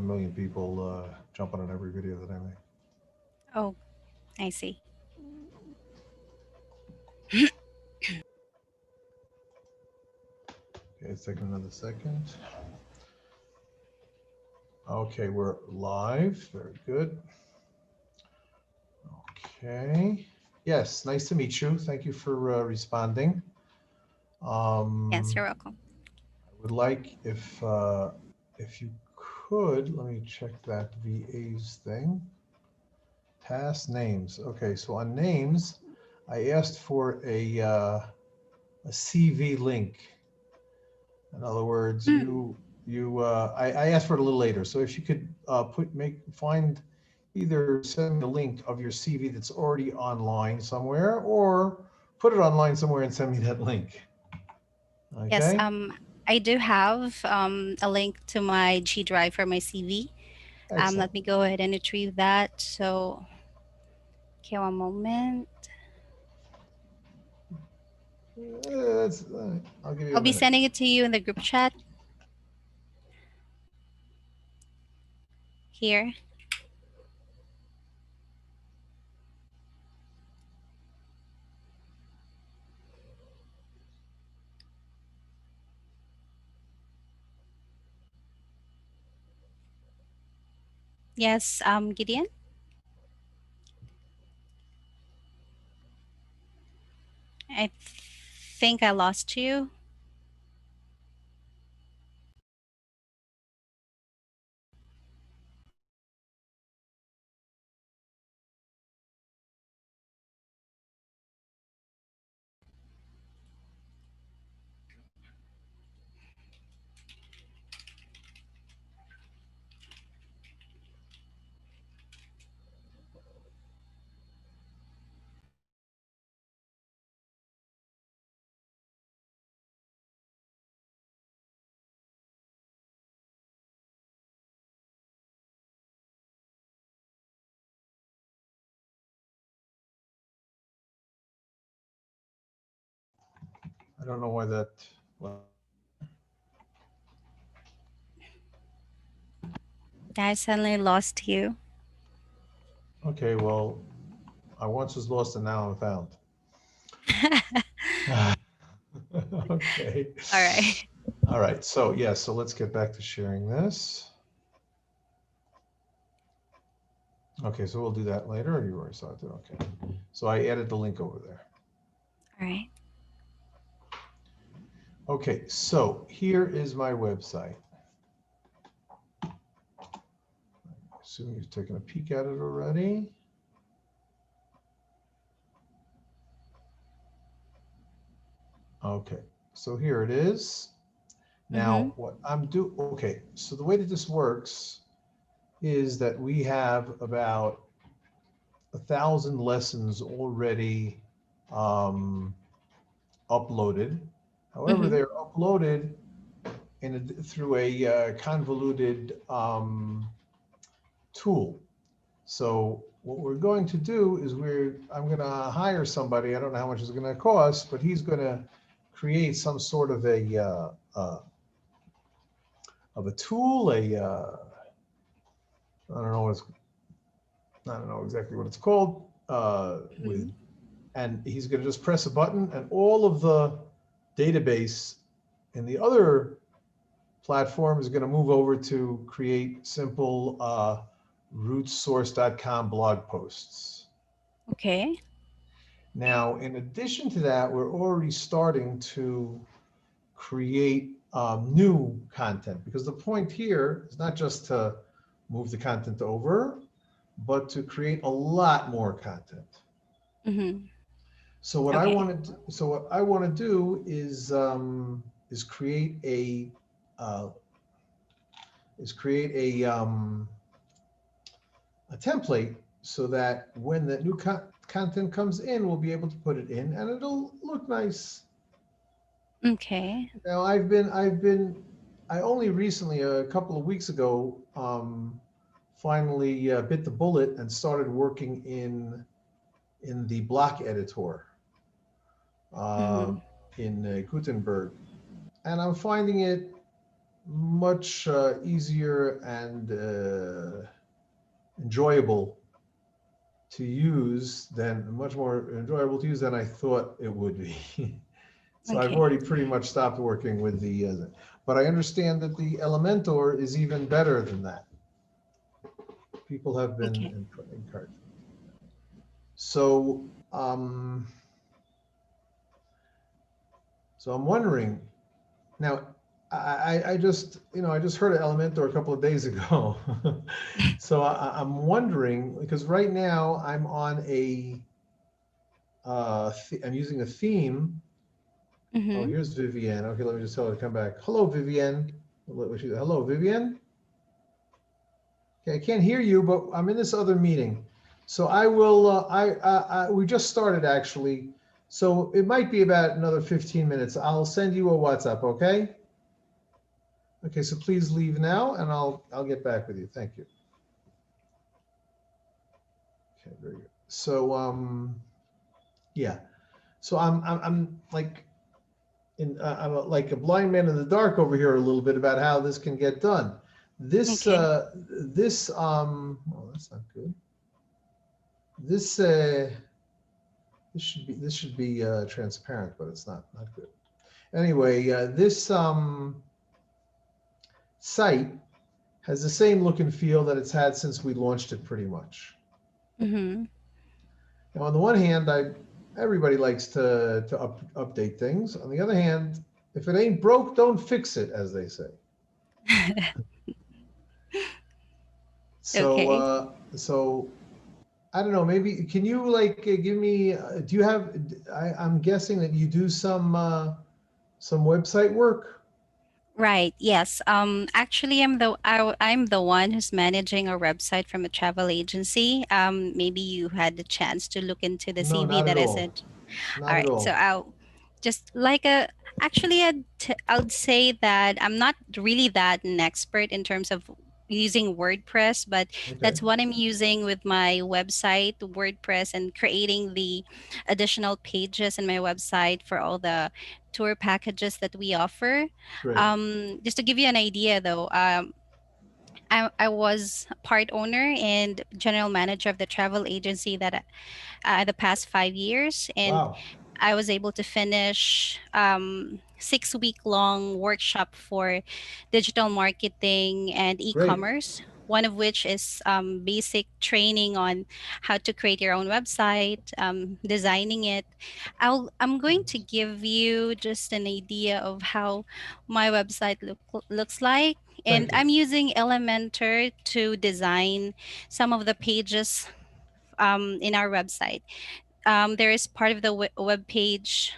million people jumping on every video that I make. Oh, I see. Okay, it's taking another second. Okay, we're live. Very good. Okay. Yes, nice to meet you. Thank you for responding. Yes, Um, you're welcome. I would like if you could let me check that VA's thing. Task names. Okay, so on names, I asked for a CV link. In other words, Mm, I asked for it a little later. So if you could find either send me a link of your CV that's already online somewhere, or put it online somewhere and send me that link. yes, Okay. I do have a link to my G Drive for my CV. Excellent. Let me go ahead and retrieve that. So, okay, one moment. I'll give you I'll a be minute. sending it to you in the group chat here. Yes, Gideon. I think I lost you. I don't know why that. Well, I suddenly lost you. okay. Well, I once was lost and now I'm found. Okay. All right. All right. So yeah. So let's get back to sharing this. Okay. So we'll do that later. Or you already saw it. Okay. So I added the link over there. All right. Okay. So here is my website. Assuming you've taken a peek at it already. Okay. So here it is. Mm-hmm. Now, okay, so the way that this works is that we have about 1,000 lessons already um, uploaded. However, Mm-hmm. they're uploaded through a convoluted tool. So what we're going to do is I'm going to hire somebody. I don't know how much it's going to cost, but he's going to create some sort of a tool, I don't know what it's I don't know exactly what it's called. With Mm-hmm. and he's going to just press a button, and all of the database in the other platform is going to move over to create simple rootsource.com blog posts. Okay. Now, in addition to that, we're already starting to create new content because the point here is not just to move the content over, but to create a lot more content. Mm-hmm. Okay. So what I want to do is uh, create a template so that when the new content comes in, we'll be able to put it in, and it'll look nice. Okay. Now I only recently, a couple of weeks ago, finally bit the bullet and started working in the block editor uh, Mm-hmm. in Gutenberg, and I'm finding it much easier and enjoyable to use than much more enjoyable to use than I thought it would be. So I've Okay. already pretty much stopped working with but I understand that the Elementor is even better than that. People have been Okay. encouraged. So, um, so I'm wondering now. I just I just heard of Elementor a couple of days ago, so I'm wondering because right now I'm on I'm using a theme. Oh, Mm-hmm. here's Vivienne. Okay, let me just tell her to come back. Hello, Vivienne. Hello, Vivienne. Okay, I can't hear you, but I'm in this other meeting. So I will, we just started actually. So it might be about another 15 minutes. I'll send you a WhatsApp, okay? Okay, so please leave now and I'll get back with you. Thank you. Okay, very good. So yeah. So I'm like like a blind man in the dark over here a little bit about how this can get done. This Okay. well, that's not good. This this should be transparent, but it's not good. Anyway, this site has the same look and feel that it's had since we launched it, pretty much. Mm-hmm. Now, on the one hand, I everybody likes to update things. On the other hand, if it ain't broke, don't fix it, as they say. So Okay. so I don't know. Maybe can you like give me? Do you have? I'm guessing that you do some website work. Right. Yes. Actually, I'm the one who's managing a website from a travel agency. Maybe you had the chance to look into the No, CV not at that I all. sent. All Not at right. So all. I'll just like a actually I'd say that I'm not really that an expert in terms of using WordPress, but Okay, that's what I'm using with my website, WordPress, and creating the additional pages in my website for all the tour packages that we offer. great. Just to give you an idea, though, I was part owner and general manager of the travel agency that the past 5 years, and Wow, I was able to finish 6 week long workshop for digital marketing and great, e-commerce. One of which is basic training on how to create your own website, designing it. I'm going to give you just an idea of how my website looks like. And thank you. I'm using Elementor to design some of the pages in our website. There is part of the web page.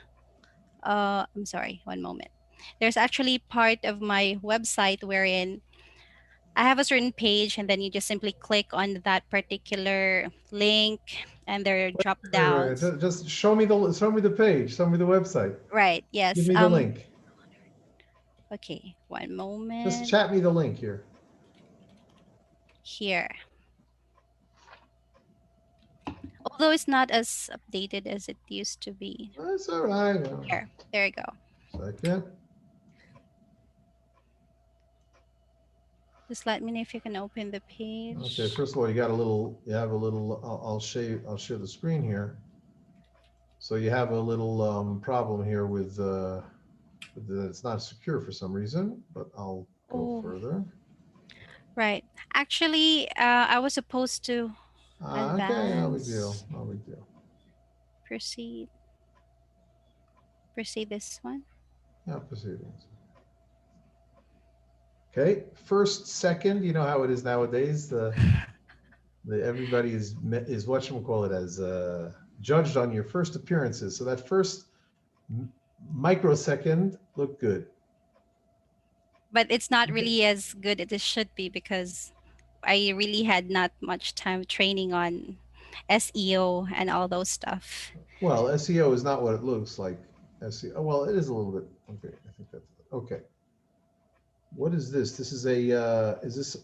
I'm sorry, one moment. There's actually part of my website wherein I have a certain page, and then you just simply click on that particular link, and there are Wait, drop wait. downs. Just show me the page, show me the website. Right. Give Yes. me the link. Okay. One Just moment. chat me the link here. Here. Although it's not as updated as it used to be. That's all right. Here. There you go. Second. Just let me know if you can open the Okay. page. First of all, you have a little. I'll share the screen here. So you have a little problem here with it's not secure for some reason, but I'll go Oh, further. right. Actually, I was supposed to Okay, no big deal. advance, No big deal. proceed, proceed this one. Yeah, proceedings. Okay, first, second, you know how it is nowadays. The everybody is call it as judged on your first appearances. So that first microsecond looked good. But it's not Okay. really as good as it should be because I really had not much time training on SEO and all those stuff. Well, SEO is not what it looks like. SEO. Well, it is a little bit. Okay, I think that's okay. What is this? This is a. Is this uh,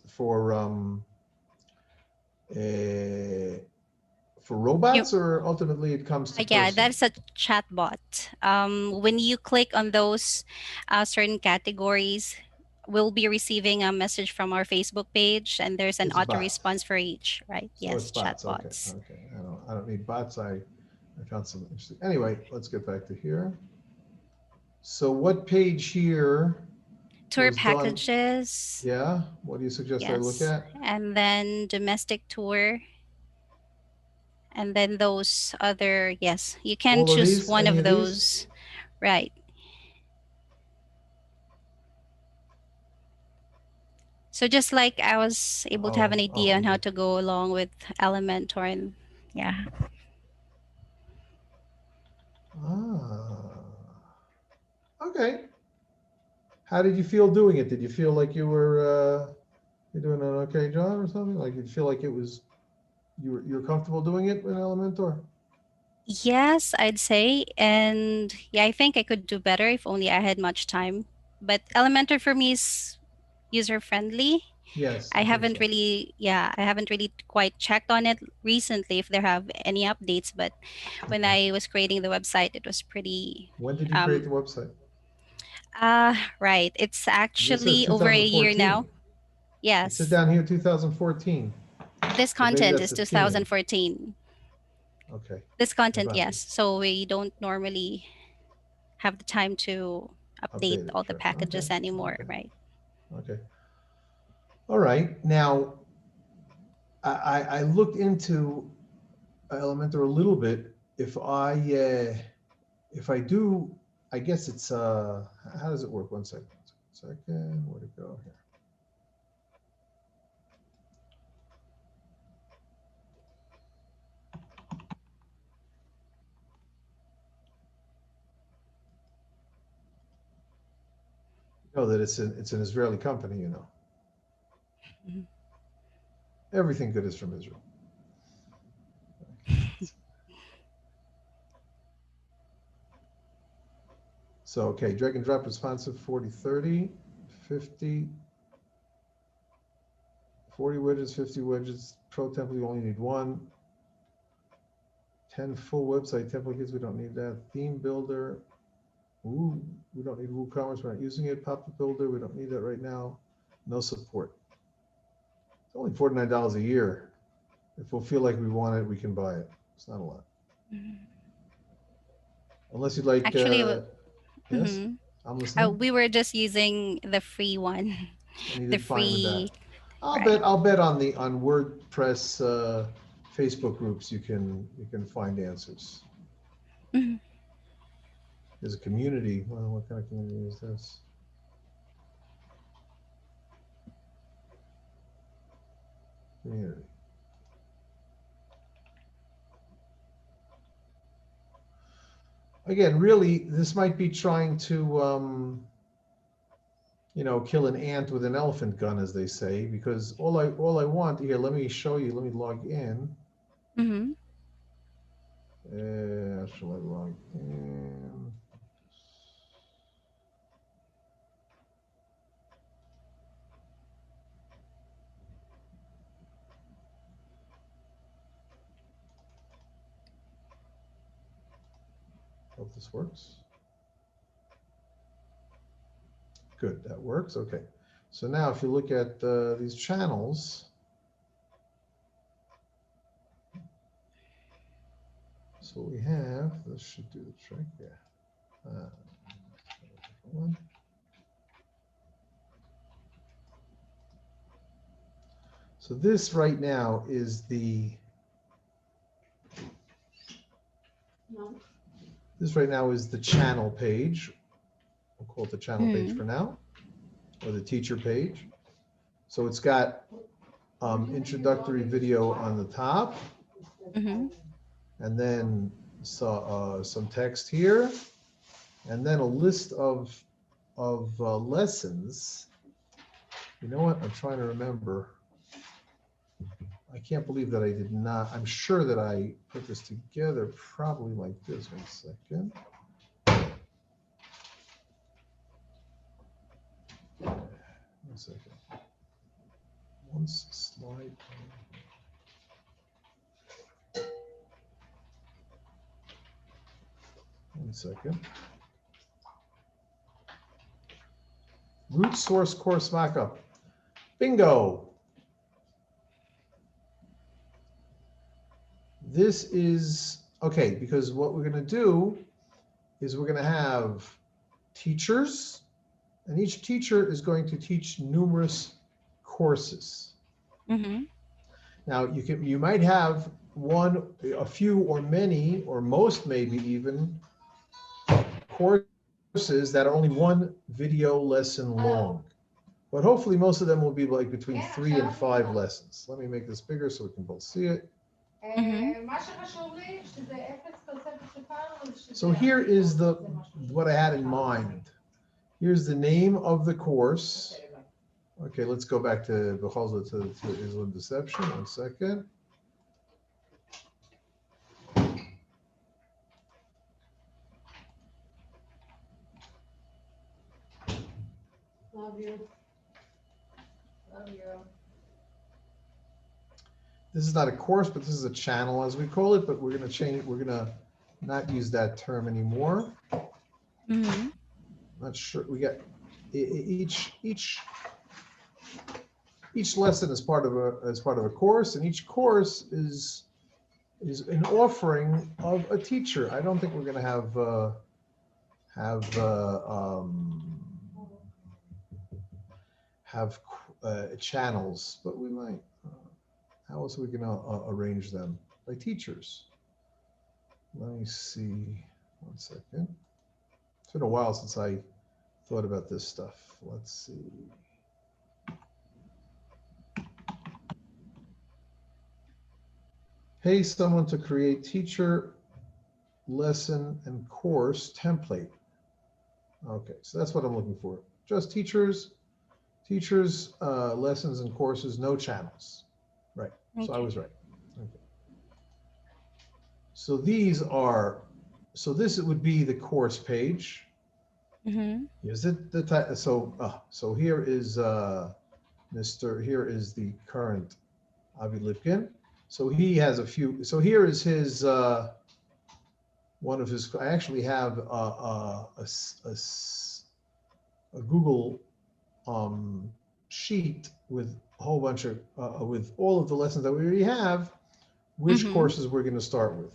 for You, robots or ultimately it comes to yeah, person? that's a chatbot. When you click on those certain categories, we'll be receiving a message from our Facebook page, and there's an It's a auto bot. response for each, right? So it's Yes, bots. Okay. chatbots. Okay. I don't need bots. I found something interesting. Anyway, let's get back to here. So what page here Tour was done? packages, Yeah. What do you suggest I look yes. at? And then domestic tour, and then those other, yes. You can All of choose these? one Any of of these? those, right? So just like I was able to have Oh, an oh, idea on how okay. to go along with Elementor, and yeah. Ah, okay. How did you feel doing it? Did you feel like you're doing an okay job or something? Like you feel like it was you're comfortable doing it in Elementor? Yes, I'd say. And yeah, I think I could do better if only I had much time. But Elementor for me is user friendly. Yes, I I think haven't so. really, yeah, I haven't really quite checked on it recently if there have any updates. But when Okay. I was creating the website, it was pretty, When did you create um, the website? right. It's This says actually over a year 2014. now. It said Yes. down here 2014. This So maybe content that's is the theme. 2014. Okay. This content, Abati. yes. So we don't normally have the time to update Updated. all the Sure. Okay. packages anymore, Okay. right? Okay. All right. Now, I looked into Elementor a little bit. If I do, I guess it's how does it work? One second. Second. Where'd it go here? You know that it's an Israeli company. You know Mhm. everything good is from Israel. So okay, drag and drop responsive 40 30 50 40 widgets, 50 widgets. Pro template, you only need one. 10 full website templates, we don't need that. Theme builder, ooh, we don't need WooCommerce, we're not using it. Pop-up builder, we don't need that right now. No support. It's only $49 a year. If we'll feel like we want it, we can buy it. It's not a lot. Mhm. Unless you'd like, Actually, yes, mhm. I'm listening. We were just using the free one, And you the did fine with that. free, right? I'll bet on WordPress Facebook groups you can find answers. Mhm. There's a community. Well, what kind of community is this? Community. Again, really, this might be trying to, kill an ant with an elephant gun, as they say, because all I want here. Let me show you. Let me log in. Mhm. Shall I log in? Hope this works. Good, that works. Okay. So now, if you look at these channels, so what we have. This should do the trick. Yeah. One. So this right now is the channel page. We'll call it the channel page Mhm. for now, or the teacher page. So it's got introductory video on the top, Mhm. and then some text here, and then a list of lessons. You know what? I'm trying to remember. I can't believe that I did not. I'm sure that I put this together probably like this. 1 second. One second. Once slide. 1 second. Root source course mockup. Bingo. This is, okay, because what we're going to do is we're going to have teachers, and each teacher is going to teach numerous courses. Mm-hmm. Now, you might have one, a few, or many, or most maybe even, courses that are only one video lesson long. But hopefully most of them will be like between 3 and 5 lessons. Let me make this bigger so we can both see it. Mm-hmm. So here is what I had in mind. Here's the name of the course. Okay, let's go back to Islam Deception. 1 second. Love you. Love you. This is not a course, but this is a channel, as we call it. But we're going to change. We're going to not use that term anymore. Mm-hmm. Not sure. We got each lesson is part of a course, and each course is an offering of a teacher. I don't think we're going to have channels, but we might. How else are we going to arrange them? By teachers. Let me see. 1 second. It's been a while since I thought about this stuff. Let's see. Pay someone to create teacher, lesson, and course template. Okay, so that's what I'm looking for. Just teachers, lessons, and courses, no channels. Right, okay. So I was right. Okay. So these are, so this would be the course page. Mm-hmm. Is it the so here is here is the current Avi Lipkin. So he has a few. So here is his one of his. I actually have a Google sheet with a whole bunch of with all of the lessons that we already have, which Mm-hmm. courses we're going to start with.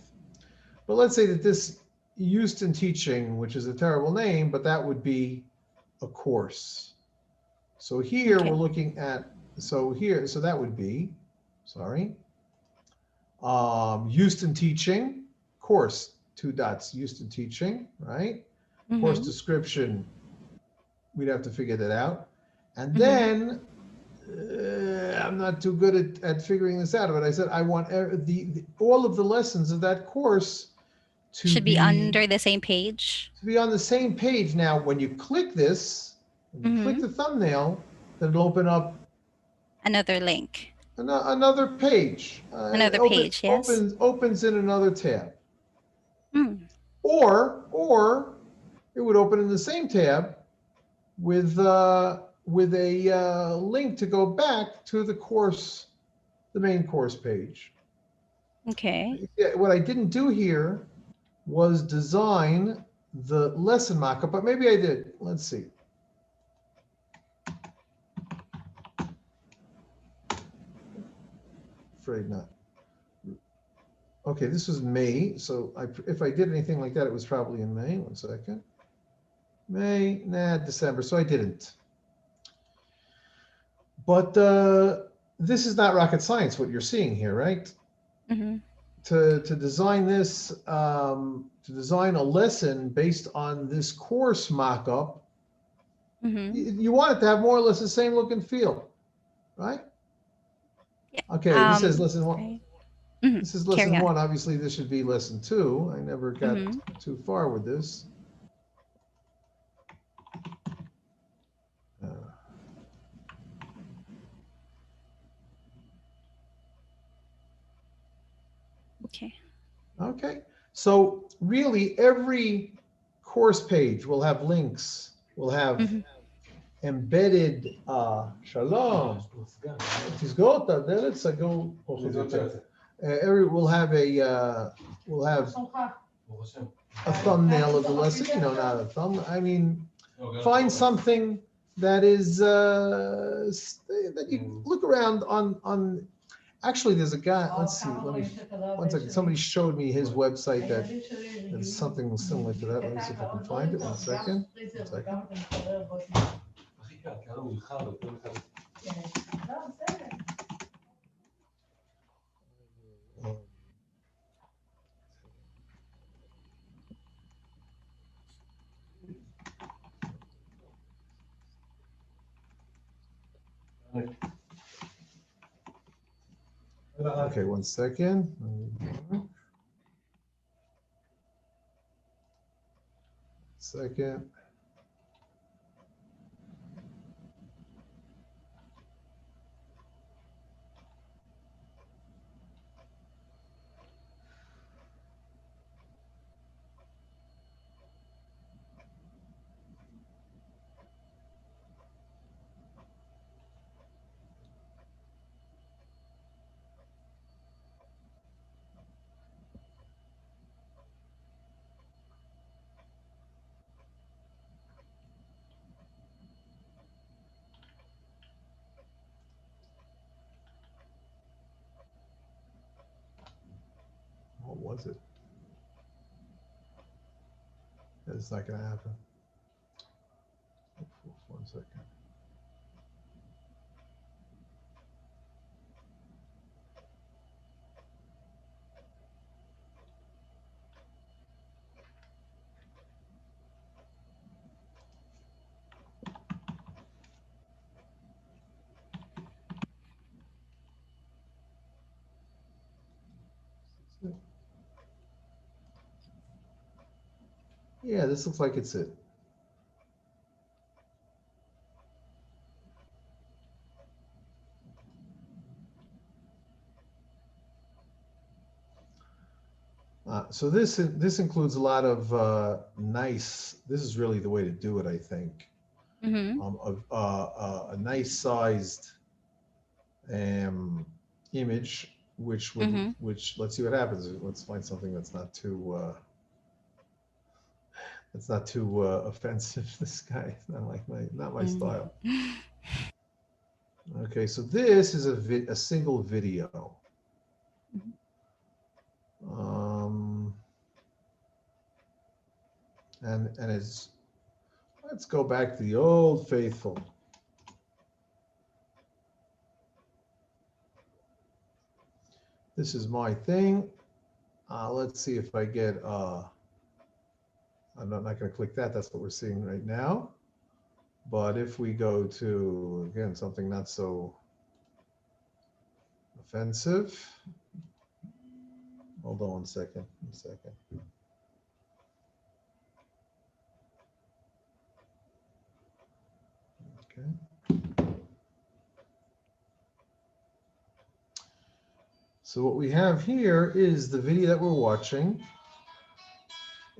But let's say that this Houston Teaching, which is a terrible name, but that would be a course. So here Okay. we're looking at, so that would be, sorry, Houston Teaching, course, 2 dots, Houston Teaching, right? Mm-hmm. Course description, we'd have to figure that out. And Mm-hmm. then, I'm not too good at figuring this out, but I said I want all of the lessons of that course Should be under the same page. to be on the same page. Now, when you click this, when you click Mm-hmm. the thumbnail, then it'll open up Another link. another page. Another page, yes. Opens in another tab. Mm. Or it would open in the same tab with a link to go back to the course, the main course page. Okay. What I didn't do here was design the lesson mockup, but maybe I did. Let's see. Afraid not. Okay, this was May, so if I did anything like that, it was probably in May. 1 second. May, December, so I didn't. But this is not rocket science, what you're seeing here, right? Mm-hmm. To design this, to design a lesson based on this course mock-up, Mm-hmm. you want it to have more or less the same look and feel, right? Yeah. Okay, this says lesson 1. Right. Mm-hmm. This is Carry lesson on. 1. Obviously, this should be lesson 2. I never got Mm-hmm. too far with this. Okay. Okay, so really every course page will have links, will have Mm-hmm. embedded shalom. תסגור, סגור. Will have a thumbnail of the lesson, not a thumb. I mean, find something that is that you can look around on. Actually, there's a guy. Let's see. Let me 1 second. Somebody showed me his website that is something similar to that. Let me see if I can find it. 1 second. 1 second. Okay, 1 second. Second. What was it? It's not going to happen. 1 second. Yeah, this looks like it's it. So this includes a lot of nice. This is really the way to do it, I think. Mm-hmm. A nice sized image, which would Mm-hmm. which let's see what happens. Let's find something that's not too offensive. This guy is not my style. Okay, so this is a single video. And it's, let's go back to the old faithful. This is my thing. Let's see if I get, I'm not going to click that. That's what we're seeing right now. But if we go to, again, something not so offensive. Hold on 1 second. 1 second. Okay. So what we have here is the video that we're watching.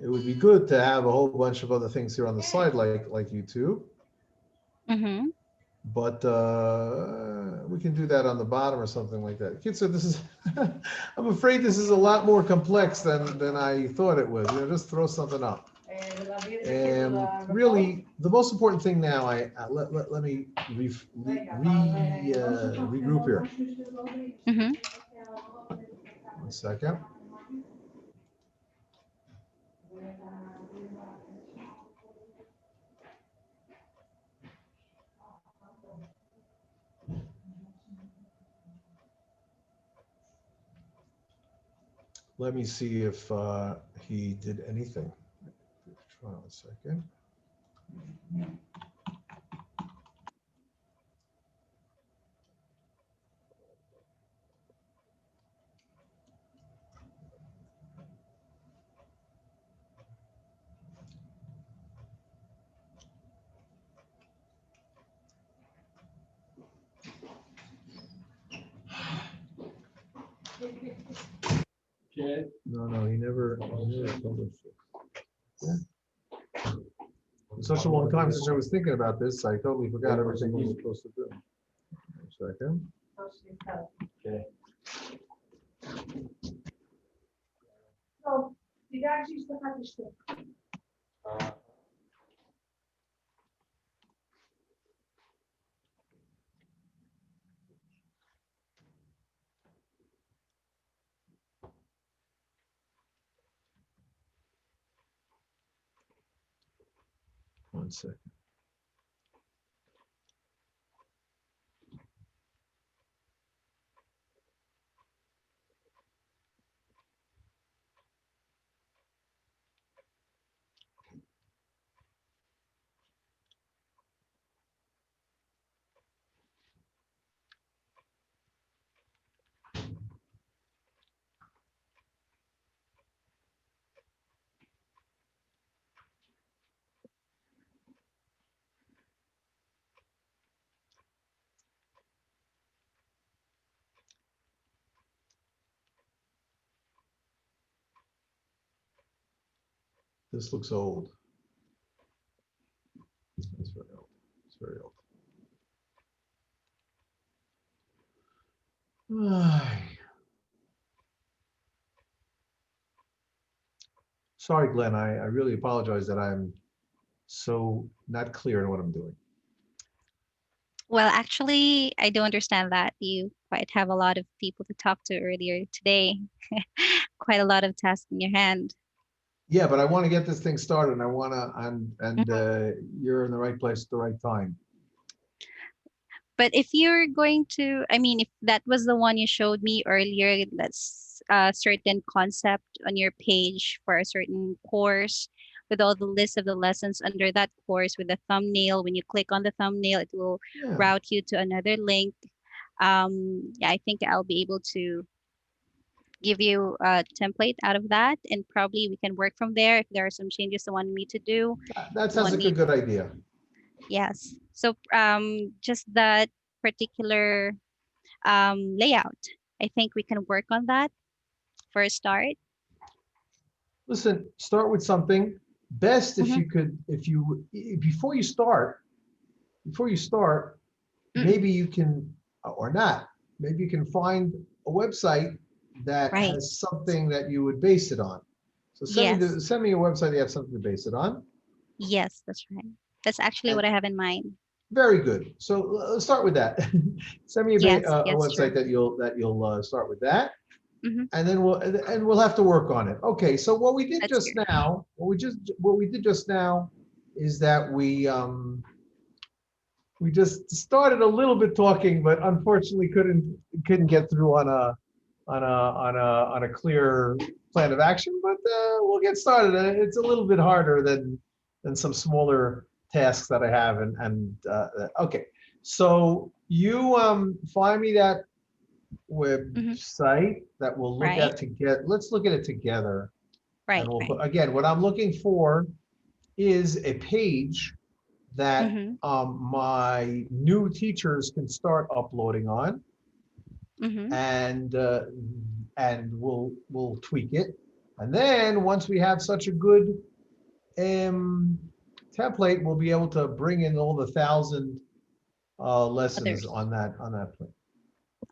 It would be good to have a whole bunch of other things here on the side, like YouTube. Mm-hmm. But we can do that on the bottom or something like that. Kids, so this is, I'm afraid this is a lot more complex than I thought it was. You know, just throw something up. And really, the most important thing now, let me regroup here. Mm-hmm. 1 second. Let me see if he did anything. Try 1 second. No, he never published it. Yeah. It's such a long time since I was thinking about this, I totally forgot everything we were supposed to do. 1 second. Okay. 1 second. This looks old. It's very old. It's very old. Ay. Sorry, Glenn, I really apologize that I'm so not clear on what I'm doing. Well, actually, I do understand that you quite have a lot of people to talk to earlier today. Quite a lot of tasks in your hand. Yeah, but I want to get this thing started and I want to, and Mhm. you're in the right place at the right time. But if you're going to, I mean, if that was the one you showed me earlier, that's a certain concept on your page for a certain course with all the list of the lessons under that course with the thumbnail. When you click on the thumbnail, it will Yeah, route you to another link. Yeah, I think I'll be able to give you a template out of that, and probably we can work from there. If there are some changes you want me to do, that you sounds want like a me, good idea. yes. So just that particular layout. I think we can work on that for a start. Listen, start with something. Best if Mm-hmm. you could, if you, before you start, Mm, maybe you can, or not, maybe you can find a website that right. has something that you would base it on. So Yes. send me a website that you have something to base it on. Yes, that's right. That's actually And what I have in mind. very good. So let's start with that. Send me Yes. a Yes. Sure. website that you'll start with that, Mm-hmm. and then we'll have to work on it. Okay. So what we did That's just good. now, what we did just now is that we just started a little bit talking, but unfortunately couldn't get through on a clear plan of action. But we'll get started. It's a little bit harder than some smaller tasks that I have. Okay, so you find me that Mm-hmm. website that we'll look Right. at together. Let's look at it together, and Right. we'll Right. put again. What I'm looking for is a page that Mm-hmm. my new teachers can start uploading on, Mm-hmm. and we'll tweak it. And then once we have such a good um, template, we'll be able to bring in all the 1,000 lessons Others. on that plane.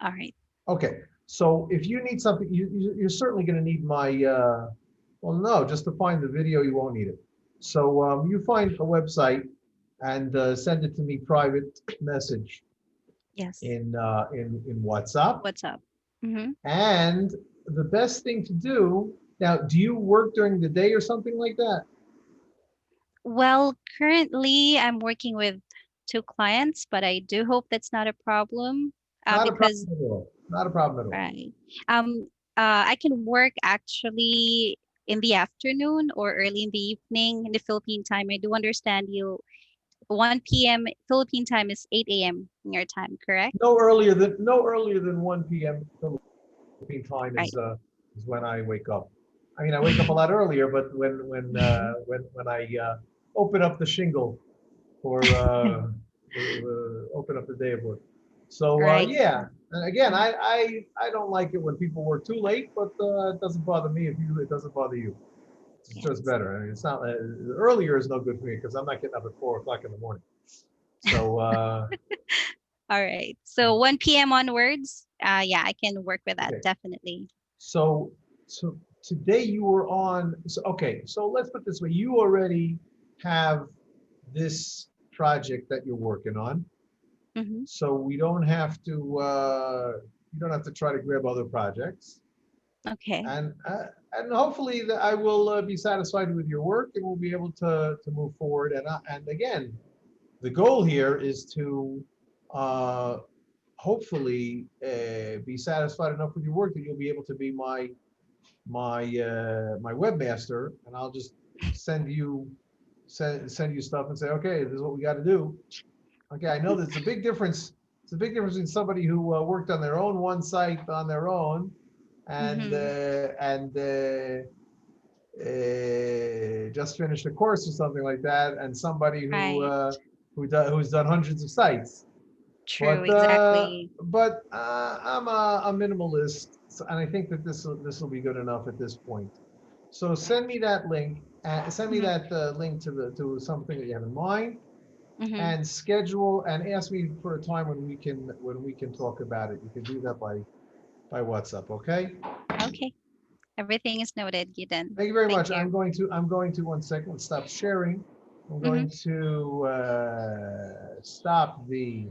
All right. Okay, so if you need something, you're certainly going to need my. Well, no, just to find the video, you won't need it. So you find a website and send it to me private message Yes. in WhatsApp. What's up? Mm-hmm. And the best thing to do now, do you work during the day or something like that? Well, currently I'm working with two clients, but I do hope that's not a problem. Not a Because problem at all. Not a problem at all. right. Um, I can work actually in the afternoon or early in the evening in the Philippine time. I do understand you. 1 p.m. Philippine time is 8 a.m. in your time, correct? No earlier than 1 p.m. Philippine time Right. is when I wake up. I mean, I wake up a lot earlier, but when I open up the shingle for open up the day of work. So Right. yeah, and again, Mhm. I don't like it when people work too late, but it doesn't bother me if it doesn't bother you. It's just Yes. better. I mean, it's not earlier is no good for me because I'm not getting up at 4 o'clock in the morning. So All right. So 1 p.m. onwards, yeah, I can work with that okay, definitely. so so today you were on. So okay, so let's put it this way: you already have this project that you're working on. Mm-hmm. So we don't have to you don't have to try to grab other projects. Okay. And hopefully that I will be satisfied with your work and we'll be able to move forward. And again, the goal here is to uh, hopefully be satisfied enough with your work that you'll be able to be my webmaster, and I'll just send you stuff and say, okay, this is what we got to do. Okay, I know there's a big difference. It's a big difference in somebody who worked on their own one site on their own, and Mm-hmm. just finished a course or something like that, and somebody Right. who's done hundreds of sites. True. Exactly. I'm a minimalist, and I think that this will be good enough at this point. So send me that link. Send me Mm-hmm. that link to something that you have in mind, Mm-hmm. and schedule and ask me for a time when we can talk about it. You can do that by WhatsApp. Okay. Okay. Everything is noted, Gideon. Thank you very Thank much. you. I'm going to 1 second stop sharing. I'm Mm-hmm. going to stop the